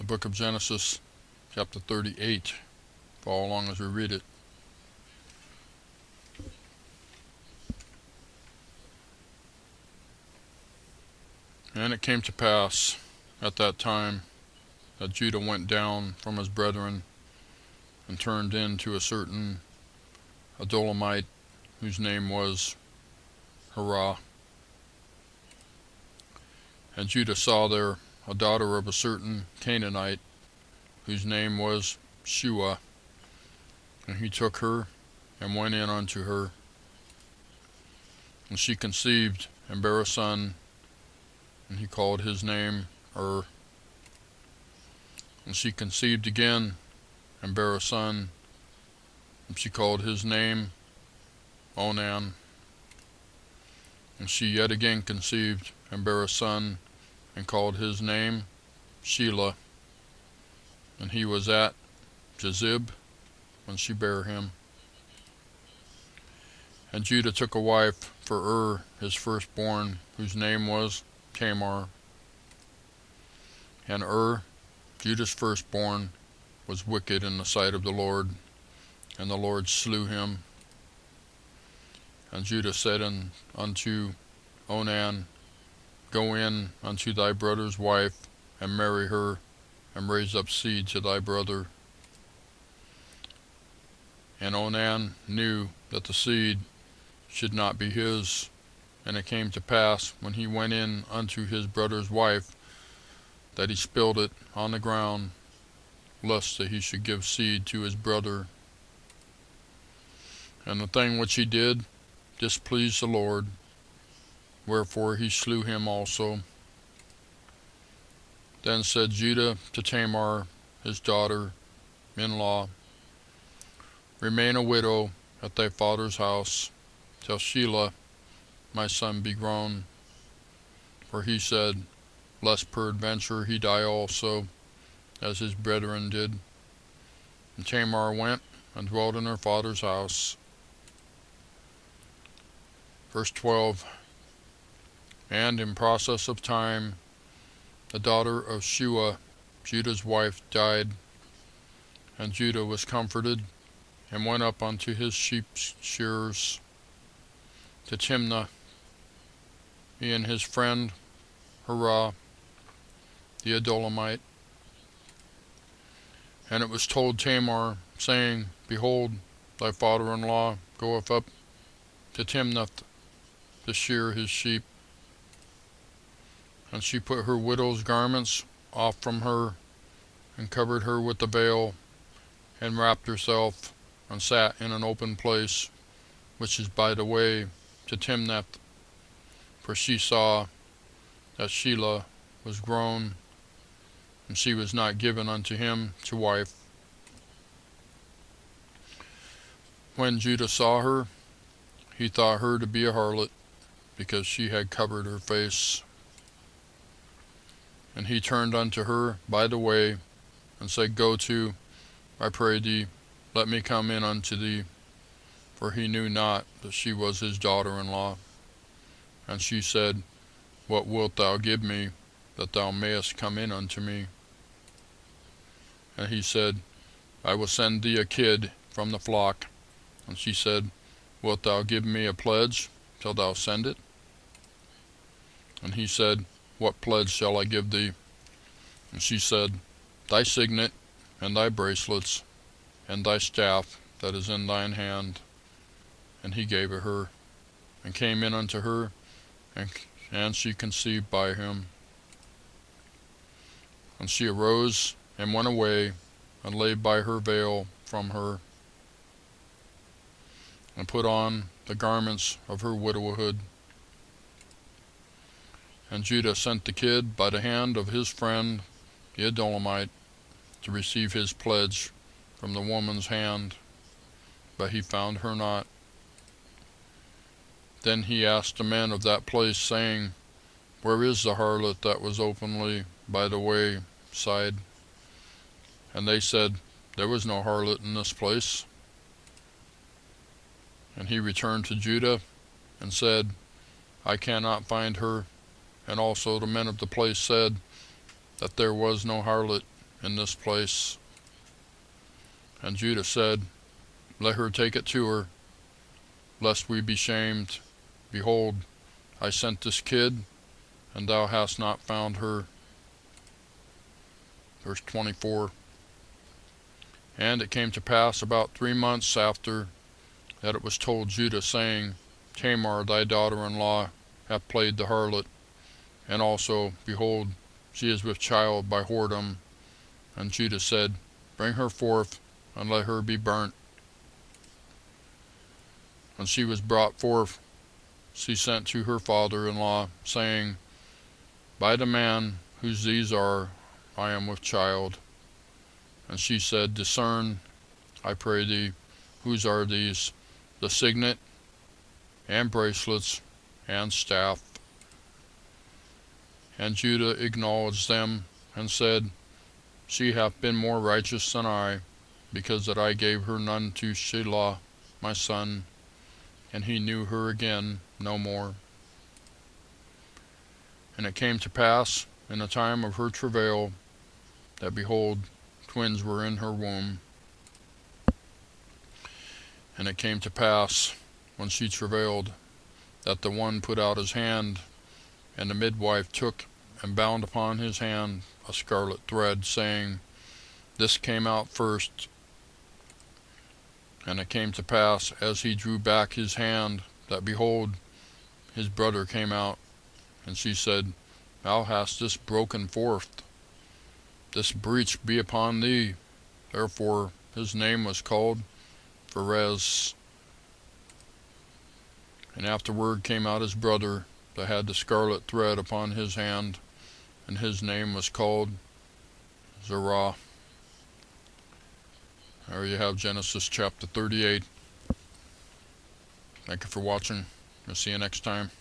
book of Genesis, chapter 38. Follow along as we read it. And it came to pass at that time that Judah went down from his brethren and turned into a certain Adulamite whose name was Hirah. And Judah saw there a daughter of a certain Canaanite whose name was Shua. And he took her and went in unto her. And she conceived and bare a son, and he called his name And she conceived again and bare a son, and she called his name Onan. And she yet again conceived and bare a son, and called his name Shelah. And he was at Jezib when she bare him. And Judah took a wife for his firstborn, whose name was Tamar. And Judah's firstborn, was wicked in the sight of the Lord, and the Lord slew him. And Judah said unto Onan, Go in unto thy brother's wife, and marry her, and raise up seed to thy brother. And Onan knew that the seed should not be his. And it came to pass, when he went in unto his brother's wife, that he spilled it on the ground, lest that he should give seed to his brother. And the thing which he did displeased the Lord, wherefore he slew him also. Then said Judah to Tamar, his daughter-in-law, Remain a widow at thy father's house, till Shelah my son be grown. For he said, Lest peradventure he die also, as his brethren did. And Tamar went and dwelt in her father's house. Verse 12. And in process of time, the daughter of Shua, Judah's wife, died. And Judah was comforted, and went up unto his sheep shearers to Timnah, he and his friend Hirah the Adulamite. And it was told Tamar, saying, Behold, thy father-in-law goeth up to Timnath to shear his sheep. And she put her widow's garments off from her, and covered her with the veil, and wrapped herself, and sat in an open place, which is by the way to Timnath. For she saw that Shelah was grown, and she was not given unto him to wife. When Judah saw her, he thought her to be a harlot, because she had covered her face. And he turned unto her by the way, and said, Go to, I pray thee, let me come in unto thee. For he knew not that she was his daughter-in-law. And she said, What wilt thou give me, that thou mayest come in unto me? And he said, I will send thee a kid from the flock. And she said, Wilt thou give me a pledge till thou send it? And he said, What pledge shall I give thee? And she said, Thy signet, and thy bracelets, and thy staff that is in thine hand. And he gave it her, and came in unto her, and she conceived by him. And she arose and went away, and laid by her veil from her, and put on the garments of her widowhood. And Judah sent the kid by the hand of his friend the Adulamite to receive his pledge from the woman's hand, but he found her not. Then he asked the men of that place, saying, Where is the harlot that was openly by the wayside? And they said, There was no harlot in this place. And he returned to Judah, and said, I cannot find her. And also the men of the place said that there was no harlot in this place. And Judah said, Let her take it to her, lest we be shamed. Behold, I sent this kid, and thou hast not found her. Verse 24. And it came to pass about 3 months after that it was told Judah, saying, Tamar thy daughter-in-law hath played the harlot, and also, behold, she is with child by whoredom. And Judah said, Bring her forth, and let her be burnt. When she was brought forth, she sent to her father-in-law, saying, By the man whose these are, I am with child. And she said, Discern, I pray thee, whose are these, the signet, and bracelets, and staff. And Judah acknowledged them, and said, She hath been more righteous than I, because that I gave her none to Shelah my son, and he knew her again no more. And it came to pass in the time of her travail, that behold, twins were in her womb. And it came to pass, when she travailed, that the one put out his hand, and the midwife took and bound upon his hand a scarlet thread, saying, This came out first. And it came to pass, as he drew back his hand, that behold, his brother came out. And she said, Thou hast this broken forth, this breach be upon thee. Therefore his name was called Pharez. And afterward came out his brother that had the scarlet thread upon his hand, and his name was called Zerah. There you have Genesis chapter 38. Thank you for watching. I'll see you next time.